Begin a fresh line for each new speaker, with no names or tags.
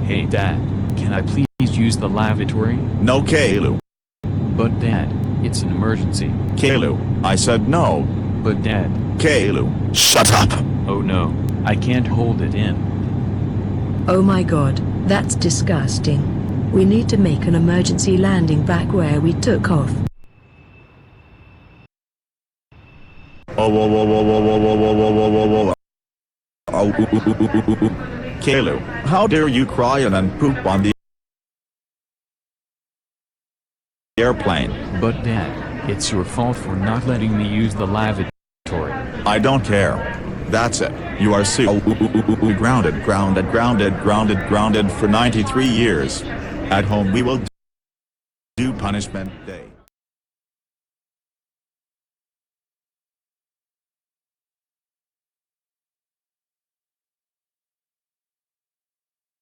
Hey Dad, can I please use the lavatory?
No, Caillou.
But Dad, it's an emergency.
Caillou, I said no.
But Dad,
Caillou, shut up.
oh no, I can't hold it in.
Oh my god, that's disgusting. We need to make an emergency landing back where we took off.
Oh, whoa, whoa, whoa, whoa, whoa, whoa, whoa, whoa, whoa, whoa, whoa. Oh, Caillou, how dare you cry and then poop on the airplane?
But Dad, it's your fault for not letting me use the lavatory.
I don't care. That's it. You are grounded, grounded, grounded, grounded, grounded for 93 years. At home we will do punishment day.